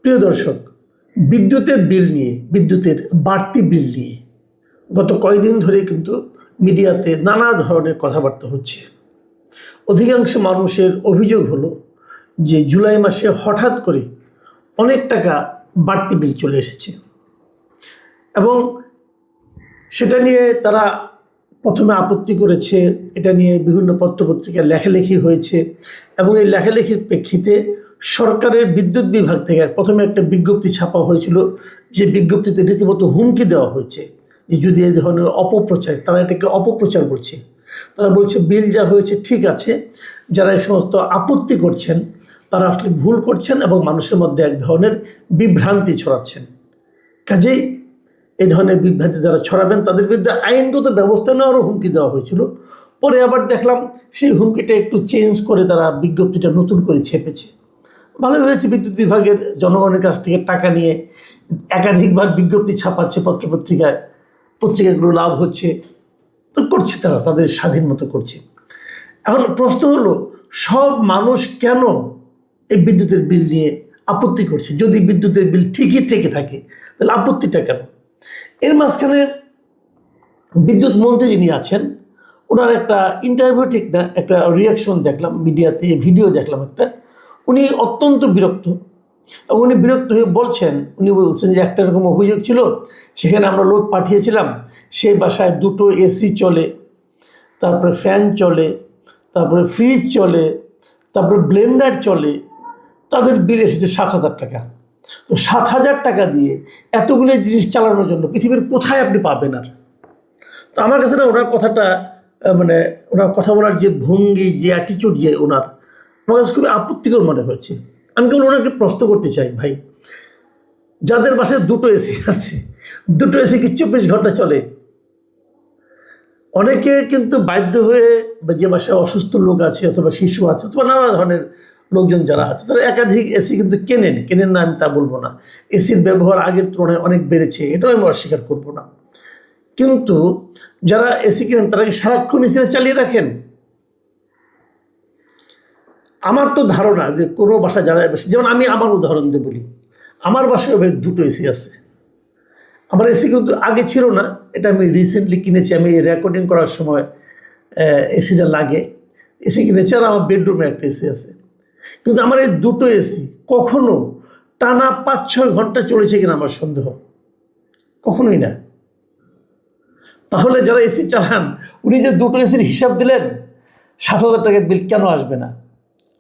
প্রিয় দর্শক, বিদ্যুতের বিল নিয়ে, বিদ্যুতের বাড়তি বিল নিয়ে গত কয়েকদিন ধরে কিন্তু মিডিয়াতে নানা ধরনের কথাবার্তা হচ্ছে। অধিকাংশ মানুষের অভিযোগ হলো যে জুলাই মাসে হঠাৎ করে অনেক টাকা বাড়তি বিল চলে এসেছে এবং সেটা নিয়ে তারা প্রথমে আপত্তি করেছে। এটা নিয়ে বিভিন্ন পত্রপত্রিকায় লেখালেখি হয়েছে এবং এই লেখালেখির প্রেক্ষিতে সরকারের বিদ্যুৎ বিভাগ থেকে প্রথমে একটা বিজ্ঞপ্তি ছাপা হয়েছিল, যে বিজ্ঞপ্তিতে রীতিমতো হুমকি দেওয়া হয়েছে যে যদি এই ধরনের অপপ্রচার, তারা এটাকে অপপ্রচার বলছে। তারা বলছে বিল যা হয়েছে ঠিক আছে, যারা এই সমস্ত আপত্তি করছেন তারা আসলে ভুল করছেন এবং মানুষের মধ্যে এক ধরনের বিভ্রান্তি ছড়াচ্ছেন। কাজেই এই ধরনের বিভ্রান্তি যারা ছড়াবেন তাদের বিরুদ্ধে আইনগত ব্যবস্থা নেওয়ারও হুমকি দেওয়া হয়েছিল। পরে আবার দেখলাম সেই হুমকিটা একটু চেঞ্জ করে তারা বিজ্ঞপ্তিটা নতুন করে ছেপেছে। ভালো হয়েছে, বিদ্যুৎ বিভাগের জনগণের কাছ থেকে টাকা নিয়ে একাধিকবার বিজ্ঞপ্তি ছাপাচ্ছে পত্রপত্রিকায়, পত্রিকাগুলো লাভ হচ্ছে, তো করছে, তারা তাদের স্বাধীন মতো করছে। এখন প্রশ্ন হলো, সব মানুষ কেন এই বিদ্যুতের বিল নিয়ে আপত্তি করছে? যদি বিদ্যুতের বিল ঠিকই থেকে থাকে তাহলে আপত্তিটা কেন? এর মাঝখানে বিদ্যুৎ মন্ত্রী যিনি আছেন, ওনার একটা ইন্টারভিউ, ঠিক না, একটা রিয়াকশন দেখলাম মিডিয়াতে, ভিডিও দেখলাম একটা। উনি অত্যন্ত বিরক্ত এবং উনি বিরক্ত হয়ে উনি বলছেন যে একটা এরকম অভিযোগ ছিল, সেখানে আমরা লোক পাঠিয়েছিলাম, সেই বাসায় 2টো এসি চলে, তারপরে ফ্যান চলে, তারপরে ফ্রিজ চলে, তারপরে ব্লেন্ডার চলে, তাদের বিল এসেছে 7,000 টাকা। তো 7,000 টাকা দিয়ে এতগুলো জিনিস চালানোর জন্য পৃথিবীর কোথায় আপনি পাবেন? আর তো আমার কাছে না ওনার কথাটা, মানে ওনার কথা বলার যে ভঙ্গি, যে অ্যাটিটিউড, যে ওনার, আমার কাছে খুবই আপত্তিকর মনে হয়েছে। আমি কেবল ওনাকে প্রশ্ন করতে চাই, ভাই, যাদের বাসায় 2টো এসি আছে, 2টো এসি কি 24 ঘন্টা চলে? অনেকে কিন্তু বাধ্য হয়ে, বা যে বাসায় অসুস্থ লোক আছে অথবা শিশু আছে অথবা নানা ধরনের লোকজন যারা আছে, তারা একাধিক এসি কিন্তু কেনেন না, আমি তা বলবো না। এসির ব্যবহার আগের তুলনায় অনেক বেড়েছে, এটাও আমি অস্বীকার করবো না। কিন্তু যারা এসি কেনেন তারা কি সারাক্ষণ এসিটা চালিয়ে রাখেন? আমার তো ধারণা যে কোনো বাসা যারা, যেমন আমি আমার উদাহরণ দিয়ে বলি, আমার বাসায় 2টো এসি আছে। আমার এসি কিন্তু আগে ছিল না, এটা আমি রিসেন্টলি কিনেছি। আমি রেকর্ডিং করার সময় এসিটা লাগে, এসি কিনেছি, আর আমার বেডরুমে একটা এসি আছে। কিন্তু আমার এই 2টো এসি কখনো টানা 5-6 ঘন্টা চলেছে কিনা আমার সন্দেহ, কখনোই না। তাহলে যারা এসি চালান, উনি যে 2টো এসির হিসাব দিলেন, 7,000 টাকার বিল কেন আসবে না?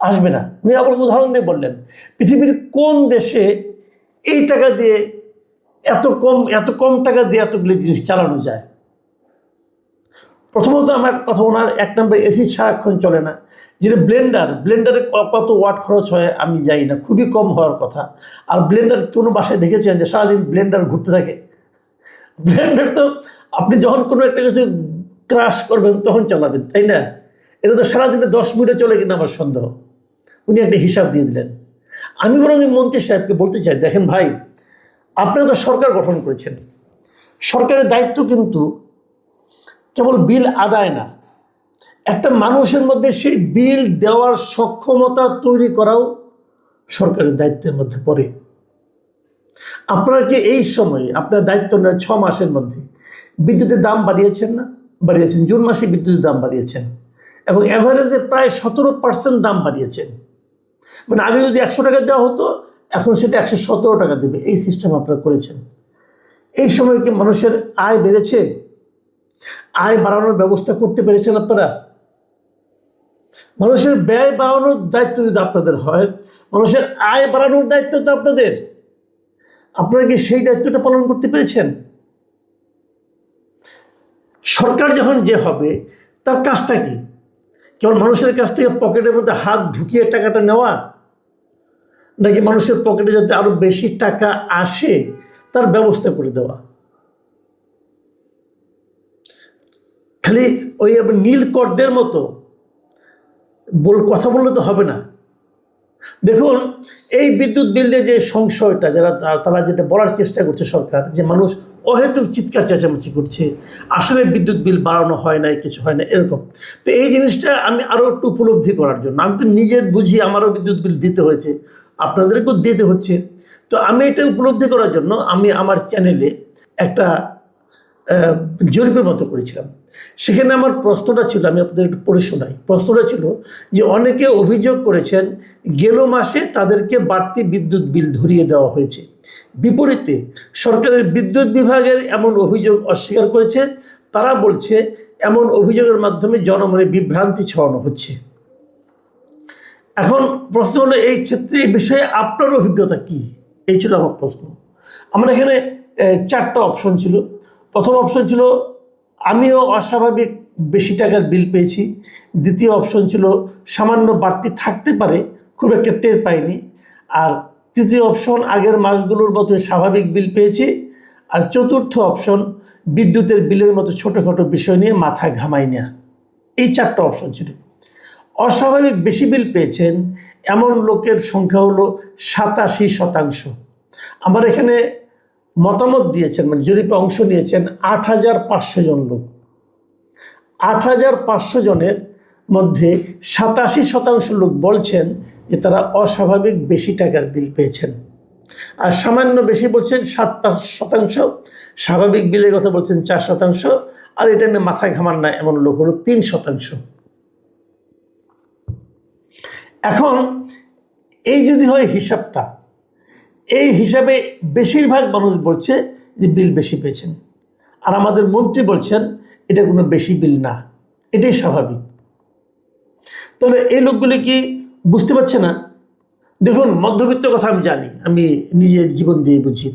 আসবে না। উনি আবার উদাহরণ দিয়ে বললেন, পৃথিবীর কোন দেশে এই টাকা দিয়ে, এত কম টাকা দিয়ে এতগুলি জিনিস চালানো যায়? প্রথমত আমার কথা, ওনার 1 নম্বর এসি সারাক্ষণ চলে না। যেটা ব্লেন্ডারে কত ওয়াট খরচ হয় আমি জানি না, খুবই কম হওয়ার কথা। আর ব্লেন্ডার কোনো বাসায় দেখেছেন যে সারাদিন ব্লেন্ডার ঘুরতে থাকে? ব্লেন্ডার তো আপনি যখন কোনো একটা কিছু ক্রাশ করবেন তখন চালাবেন, তাই না? এটা তো সারাদিনে 10 মিনিটে চলে কিনা আমার সন্দেহ। উনি একটা হিসাব দিয়ে দিলেন। আমি বরং মন্ত্রী সাহেবকে বলতে চাই, দেখেন ভাই, আপনারা তো সরকার গঠন করেছেন, সরকারের দায়িত্ব কিন্তু কেবল বিল আদায় না, একটা মানুষের মধ্যে সেই বিল দেওয়ার সক্ষমতা তৈরি করাও সরকারের দায়িত্বের মধ্যে পড়ে। আপনারা কি এই সময়ে, আপনার দায়িত্ব নেয় 6 মাসের মধ্যে বিদ্যুতের দাম বাড়িয়েছেন না? বাড়িয়েছেন। জুন মাসে বিদ্যুতের দাম বাড়িয়েছেন এবং অ্যাভারেজে প্রায় 17% দাম বাড়িয়েছেন। মানে আগে যদি 100 টাকা দেওয়া হতো, এখন সেটা 117 টাকা দেবে, এই সিস্টেম আপনারা করেছেন। এই সময় কি মানুষের আয় বেড়েছে? আয় বাড়ানোর ব্যবস্থা করতে পেরেছেন আপনারা? মানুষের ব্যয় বাড়ানোর দায়িত্ব যদি আপনাদের হয়, মানুষের আয় বাড়ানোর দায়িত্ব তো আপনাদের, আপনারা কি সেই দায়িত্বটা পালন করতে পেরেছেন? সরকার যখন যে হবে, তার কাজটা কি? কেবল মানুষের কাছ থেকে পকেটের মধ্যে হাত ঢুকিয়ে টাকাটা নেওয়া, নাকি মানুষের পকেটে যাতে আরো বেশি টাকা আসে তার ব্যবস্থা করে দেওয়া? খালি ওই নীলকরদের মতো কথা বললে তো হবে না। দেখুন, এই বিদ্যুৎ বিল দিয়ে যে সংশয়টা, তারা যেটা বলার চেষ্টা করছে সরকার, যে মানুষ অহেতুক চিৎকার চেঁচামেচি করছে, আসলে বিদ্যুৎ বিল বাড়ানো হয় নাই, কিছু হয় না, এরকম। তো এই জিনিসটা আমি আরও একটু উপলব্ধি করার জন্য, আমি তো নিজের বুঝি আমারও বিদ্যুৎ বিল দিতে হয়েছে, আপনাদেরকেও দিতে হচ্ছে। তো আমি এটা উপলব্ধি করার জন্য আমি আমার চ্যানেলে একটা জরিপের মতো করেছিলাম। সেখানে আমার প্রশ্নটা ছিল, আমি আপনাদের একটু পড়ে শোনাই। প্রশ্নটা ছিল যে অনেকে অভিযোগ করেছেন গেল মাসে তাদেরকে বাড়তি বিদ্যুৎ বিল ধরিয়ে দেওয়া হয়েছে, বিপরীতে সরকারের বিদ্যুৎ বিভাগের এমন অভিযোগ অস্বীকার করেছে। তারা বলছে এমন অভিযোগের মাধ্যমে জনমনে বিভ্রান্তি ছড়ানো হচ্ছে। এখন প্রশ্ন হলো, এই ক্ষেত্রে এই বিষয়ে আপনার অভিজ্ঞতা কি? এই ছিল আমার প্রশ্ন। আমার এখানে 4টা অপশন ছিল। প্রথম অপশন ছিল আমিও অস্বাভাবিক বেশি টাকার বিল পেয়েছি। দ্বিতীয় অপশন ছিল সামান্য বাড়তি থাকতে পারে, খুব একটা টের পাইনি। আর তৃতীয় অপশন আগের মাসগুলোর মতো স্বাভাবিক বিল পেয়েছি। আর চতুর্থ অপশন বিদ্যুতের বিলের মতো ছোটোখাটো বিষয় নিয়ে মাথা ঘামাই না। এই 4টা অপশন ছিল। অস্বাভাবিক বেশি বিল পেয়েছেন এমন লোকের সংখ্যা হলো 87%। আমার এখানে মতামত দিয়েছেন, মানে জরিপে অংশ নিয়েছেন 8500 জন লোক। 8500 জনের মধ্যে 87% লোক বলছেন যে তারা অস্বাভাবিক বেশি টাকার বিল পেয়েছেন। আর সামান্য বেশি বলছেন 7%, স্বাভাবিক বিলের কথা বলছেন 4%, আর এটা নিয়ে মাথায় ঘামান না এমন লোক হলো 3%। এখন এই যদি হয় হিসাবটা, এই হিসাবে বেশিরভাগ মানুষ বলছে যে বিল বেশি পেয়েছেন, আর আমাদের মন্ত্রী বলছেন এটা কোনো বেশি বিল না, এটাই স্বাভাবিক। তাহলে এই লোকগুলি কি বুঝতে পারছে না? দেখুন, মধ্যবিত্ত কথা আমি জানি, আমি নিজের জীবন দিয়ে বুঝি।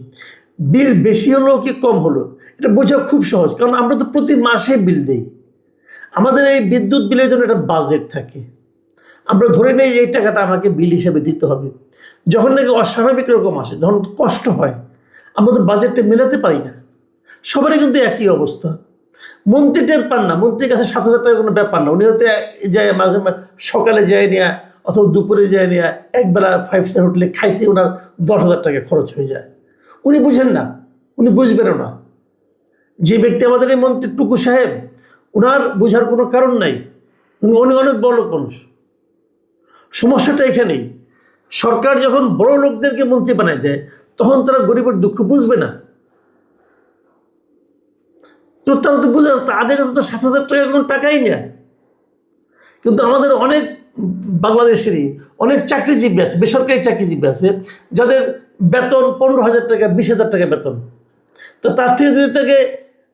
বিল বেশি হলো কি কম হলো এটা বোঝা খুব সহজ, কারণ আমরা তো প্রতি মাসে বিল দিই। আমাদের এই বিদ্যুৎ বিলের জন্য একটা বাজেট থাকে। আমরা ধরে নেই এই টাকাটা আমাকে বিল হিসেবে দিতে হবে। যখন নাকি অস্বাভাবিক রকম আসে, যখন কষ্ট হয়, আমরা তো বাজেটটা মেলাতে পারি না। সবারই কিন্তু একই অবস্থা। মন্ত্রী টের পান না, মন্ত্রীর কাছে 7000 টাকা কোনো ব্যাপার না। উনি হয়তো যায় মাঝে মাঝে, সকালে যায় নেয়া অথবা দুপুরে যায় নেয়া, একবেলা 5 স্টার হোটেলে খাইতে ওনার 10,000 টাকা খরচ হয়ে যায়। উনি বুঝেন না, উনি বুঝবেনও না। যে ব্যক্তি আমাদের এই মন্ত্রী টুকু সাহেব, ওনার বোঝার কোনো কারণ নাই। উনি অনেক বড় লোক মানুষ। সমস্যাটা এখানেই, সরকার যখন বড় লোকদেরকে মন্ত্রী বানায় দেয় তখন তারা গরিবের দুঃখ বুঝবে না। তো তারা তো বুঝে, তাদের কাছে তো 7000 টাকা কোনো টাকাই না। কিন্তু আমাদের অনেক বাংলাদেশেরই অনেক চাকরিজীবী আছে, বেসরকারি চাকরিজীবী আছে, যাদের বেতন 15,000 টাকা, 20,000 টাকা বেতন। তো তার থেকে যদি তাকে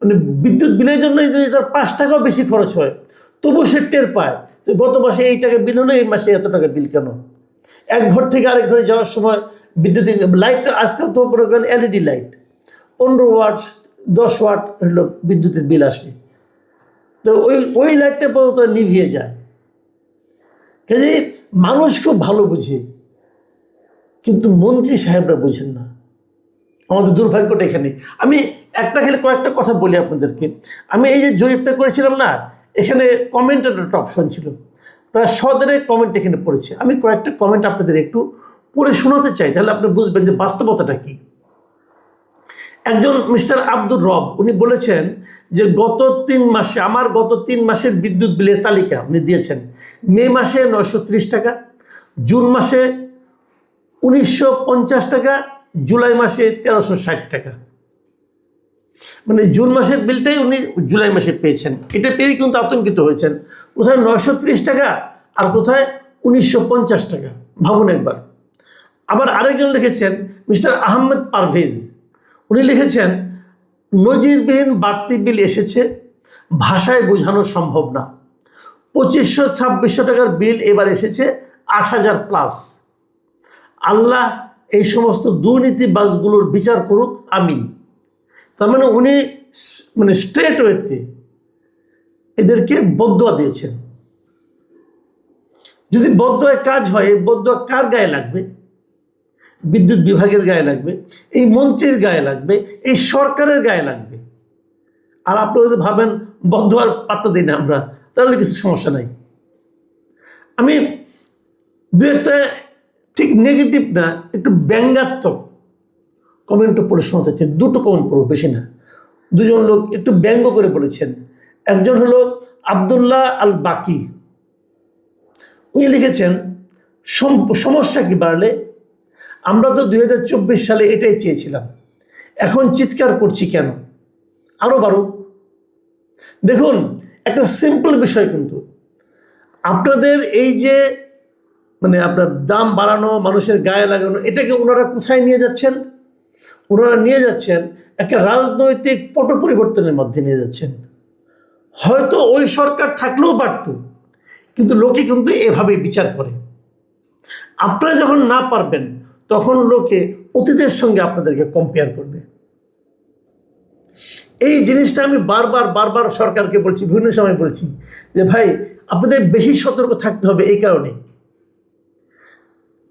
মানে বিদ্যুৎ বিলের জন্য যদি তার 5 টাকাও বেশি খরচ হয়, তবুও সে টের পায় গত মাসে এই টাকা বিল হলো, এই মাসে এত টাকা বিল কেন। এক ঘর থেকে আরেক ঘরে যাওয়ার সময় বিদ্যুৎ লাইটটা, আজকাল তো মনে করেন এলইডি লাইট, 15 ওয়াট 10 ওয়াট হলো বিদ্যুতের বিল আসে। তো ওই লাইটটা পর্যন্ত নিভিয়ে যায়। কাজে মানুষ খুব ভালো বুঝে, কিন্তু মন্ত্রী সাহেবরা বুঝেন না। আমাদের দুর্ভাগ্যটা এখানে। আমি একটা খেলে কয়েকটা কথা বলি আপনাদেরকে। আমি এই যে জরিপটা করেছিলাম না, এখানে কমেন্টের একটা অপশন ছিল, প্রায় 100 কমেন্ট এখানে পড়েছে। আমি কয়েকটা কমেন্ট আপনাদের একটু পড়ে শোনাতে চাই, তাহলে আপনি বুঝবেন যে বাস্তবতাটা কি। একজন মিস্টার আব্দুর রব, উনি বলেছেন যে গত 3 মাসে, আমার গত 3 মাসের বিদ্যুৎ বিলের তালিকা উনি দিয়েছেন। মে মাসে 930 টাকা, জুন মাসে 1950 টাকা, জুলাই মাসে 1360 টাকা। মানে জুন মাসের বিলটাই উনি জুলাই মাসে পেয়েছেন। এটা পেয়ে কিন্তু আতঙ্কিত হয়েছেন, কোথায় 930 টাকা আর কোথায় 1950 টাকা, ভাবুন একবার। আবার আরেকজন লিখেছেন মিস্টার আহমেদ পারভেজ, উনি লিখেছেন নজিরবিহীন বাড়তি বিল এসেছে, ভাষায় বোঝানো সম্ভব না। 2500-2600 টাকার বিল এবার এসেছে 8000 প্লাস। আল্লাহ এই সমস্ত দুর্নীতিবাজগুলোর বিচার করুক, আমিন। তার মানে উনি মানে স্ট্রেট ওয়েতে এদেরকে বদদোয়া দিয়েছেন। যদি বদদোয়ায় কাজ হয়, এই বদদোয়া কার গায়ে লাগবে? বিদ্যুৎ বিভাগের গায়ে লাগবে, এই মন্ত্রীর গায়ে লাগবে, এই সরকারের গায়ে লাগবে। আর আপনি যদি ভাবেন বদদোয়ার পাত্তা দিই না আমরা, তাহলে কিছু সমস্যা নাই। আমি দু একটা ঠিক নেগেটিভ না, একটু ব্যঙ্গাত্মক কমেন্টও পড়ে শোনাতে চাই। 2টো কমেন্ট পড়ব, বেশি না। 2জন লোক একটু ব্যঙ্গ করে বলেছেন। একজন হলো আবদুল্লাহ আল বাকি, উনি লিখেছেন সমস্যা কি বাড়লে আমরা তো 2024 সালে এটাই চেয়েছিলাম, এখন চিৎকার করছি কেন? আরো বাড়ুক। দেখুন, একটা সিম্পল বিষয়, কিন্তু আপনাদের এই যে আপনার দাম বাড়ানো, মানুষের গায়ে লাগানো, এটাকে ওনারা কোথায় নিয়ে যাচ্ছেন? ওনারা নিয়ে যাচ্ছেন একটা রাজনৈতিক পট পরিবর্তনের মধ্যে নিয়ে যাচ্ছেন। হয়তো ওই সরকার থাকলেও পারত, কিন্তু লোকে কিন্তু এভাবে বিচার করে। আপনারা যখন না পারবেন, তখন লোকে অতীতের সঙ্গে আপনাদেরকে কম্পেয়ার করবে। এই জিনিসটা আমি বারবার সরকারকে বলছি, বিভিন্ন সময় বলছি যে ভাই, আপনাদের বেশি সতর্ক থাকতে হবে। এই কারণে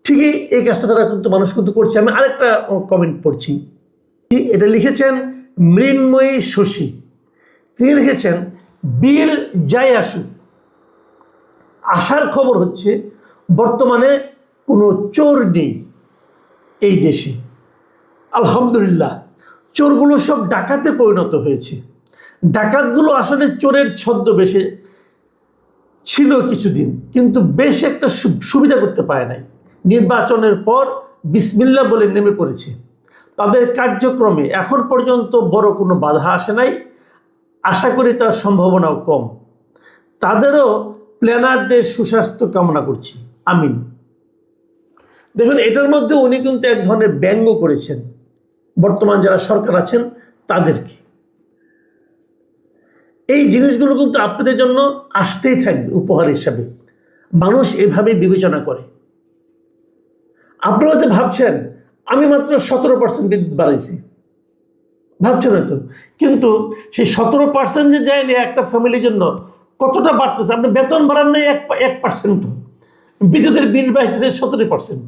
ঠিকই এই কাজটা তারা কিন্তু মানুষ কিন্তু করছে। আমি আরেকটা কমেন্ট পড়ছি, এটা লিখেছেন মৃন্ময়ী শশী। তিনি লিখেছেন, বিল যাই আসুক, আসার খবর হচ্ছে বর্তমানে কোনো চোর নেই এই দেশে। আলহামদুলিল্লাহ, চোরগুলো সব ডাকাতে পরিণত হয়েছে। ডাকাতগুলো আসলে চোরের ছদ্মবেশে ছিল কিছুদিন, কিন্তু বেশ একটা সুবিধা করতে পারে নাই। নির্বাচনের পর বিসমিল্লাহ বলে নেমে পড়েছে। তাদের কার্যক্রমে এখন পর্যন্ত বড় কোনো বাধা আসে নাই, আশা করি তার সম্ভাবনাও কম। তাদেরও প্ল্যানারদের সুস্বাস্থ্য কামনা করছি, আমিন। দেখুন, এটার মধ্যে উনি কিন্তু এক ধরনের ব্যঙ্গ করেছেন বর্তমান যারা সরকার আছেন তাদেরকে। এই জিনিসগুলো কিন্তু আপনাদের জন্য আসতেই থাকবে উপহার হিসাবে। মানুষ এভাবেই বিবেচনা করে। আপনারা যে ভাবছেন আমি মাত্র 17% বিদ্যুৎ বাড়াইছি, ভাবছেন হয়তো, কিন্তু সেই 17% যে যায়নি একটা ফ্যামিলির জন্য কতটা বাড়তেছে। আপনি বেতন বাড়ান নাই 1%, বিদ্যুতের বিল বাড়তেছে 17%।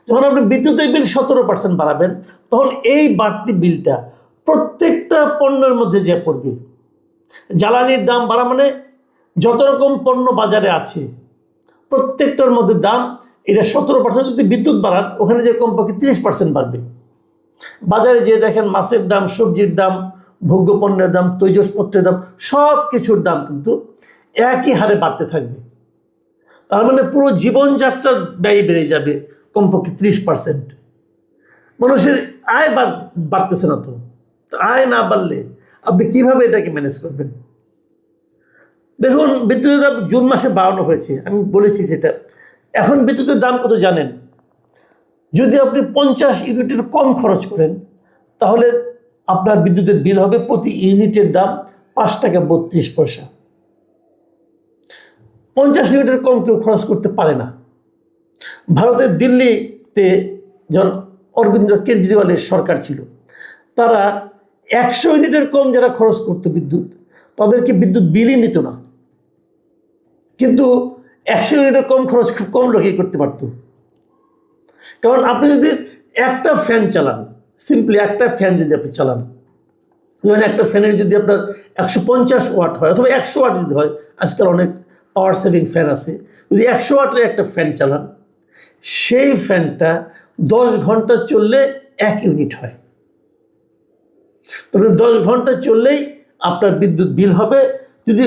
যখন আপনি বিদ্যুতের বিল 17% বাড়াবেন, তখন এই বাড়তি বিলটা প্রত্যেকটা পণ্যের মধ্যে যে পড়বে। জ্বালানির দাম বাড়া মানে যত রকম পণ্য বাজারে আছে প্রত্যেকটার মধ্যে দাম, এটা 17% যদি বিদ্যুৎ বাড়ান, ওখানে যে কমপক্ষে 30% বাড়বে। বাজারে যে দেখেন মাছের দাম, সবজির দাম, ভোগ্য পণ্যের দাম, তৈজসপত্রের দাম, সব কিছুর দাম কিন্তু একই হারে বাড়তে থাকবে। তার মানে পুরো জীবনযাত্রার ব্যয় বেড়ে যাবে কমপক্ষে 30%। মানুষের আয় বাড়তেছে না, তো আয় না বাড়লে আপনি কিভাবে এটাকে ম্যানেজ করবেন? দেখুন, বিদ্যুতের দাম জুন মাসে বাড়ানো হয়েছে, আমি বলেছি সেটা। এখন বিদ্যুতের দাম কত জানেন? যদি আপনি 50 ইউনিটের কম খরচ করেন, তাহলে আপনার বিদ্যুতের বিল হবে প্রতি ইউনিটের দাম 5 টাকা 32 পয়সা। 50 ইউনিটের কম কেউ খরচ করতে পারে না। ভারতের দিল্লিতে যখন অরবিন্দ কেজরিওয়ালের সরকার ছিল, তারা 100 ইউনিটের কম যারা খরচ করতো বিদ্যুৎ, তাদেরকে বিদ্যুৎ বিলই নিত না। কিন্তু 100 ইউনিটের কম খরচ খুব কম লোকই করতে পারত। কারণ আপনি যদি একটা ফ্যান চালান, সিম্পলি একটা ফ্যান যদি আপনি চালান, যেমন একটা ফ্যানের যদি আপনার 150 ওয়াট হয় অথবা 100 ওয়াট যদি হয়, আজকাল অনেক পাওয়ার সেভিং ফ্যান আছে, যদি 100 ওয়াটের একটা ফ্যান চালান, সেই ফ্যানটা 10 ঘন্টা চললে 1 ইউনিট হয়। তবে 10 ঘন্টা চললেই আপনার বিদ্যুৎ বিল হবে যদি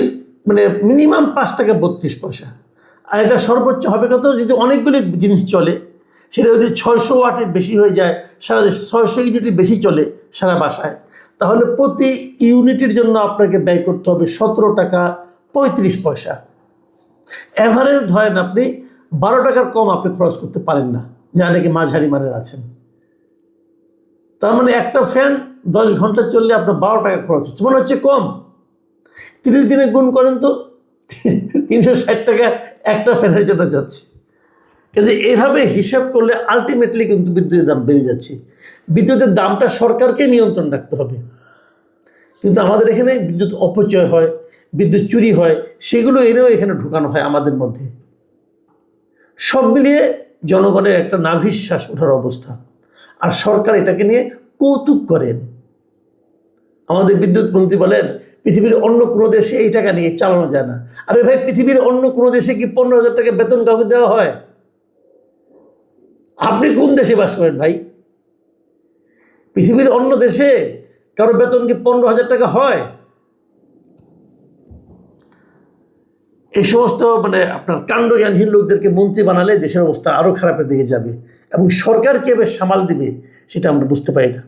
মিনিমাম 5 টাকা 32 পয়সা। আর এটা সর্বোচ্চ হবে কত? যদি অনেকগুলি জিনিস চলে, সেটা যদি 600 ওয়াটের বেশি হয়ে যায়, সারা 600 ইউনিটের বেশি চলে সারা বাসায়, তাহলে প্রতি ইউনিটের জন্য আপনাকে ব্যয় করতে হবে 17 টাকা 35 পয়সা। অ্যাভারেজ ধরেন আপনি 12 টাকার কম আপনি খরচ করতে পারেন না, যারা নাকি মাঝারি মানের আছেন। তার মানে একটা ফ্যান 10 ঘন্টা চললে আপনার 12 টাকা খরচ হচ্ছে, মনে হচ্ছে কম। 30 দিনে গুণ করেন তো 360 টাকা একটা ফ্যানের জন্য যাচ্ছে। কিন্তু এইভাবে হিসাব করলে আলটিমেটলি কিন্তু বিদ্যুতের দাম বেড়ে যাচ্ছে। বিদ্যুতের দামটা সরকারকে নিয়ন্ত্রণ রাখতে হবে, কিন্তু আমাদের এখানে বিদ্যুৎ অপচয় হয়, বিদ্যুৎ চুরি হয়, সেগুলো এনেও এখানে ঢুকানো হয় আমাদের মধ্যে। সব মিলিয়ে জনগণের একটা নাভিশ্বাস ওঠার অবস্থা, আর সরকার এটাকে নিয়ে কৌতুক করেন। আমাদের বিদ্যুৎ মন্ত্রী বলেন পৃথিবীর অন্য কোনো দেশে এই টাকা নিয়ে চালানো যায় না। আরে ভাই, পৃথিবীর অন্য কোনো দেশে কি 15,000 টাকা বেতন কাউকে দেওয়া হয়? আপনি কোন দেশে বাস করেন ভাই? পৃথিবীর অন্য দেশে কারো বেতন কি 15,000 টাকা হয়? এই সমস্ত আপনার কাণ্ডজ্ঞানহীন লোকদেরকে মন্ত্রী বানালে দেশের অবস্থা আরো খারাপের দিকে যাবে। এবং সরকার কীভাবে সামাল দিবে সেটা আমরা বুঝতে পারি না।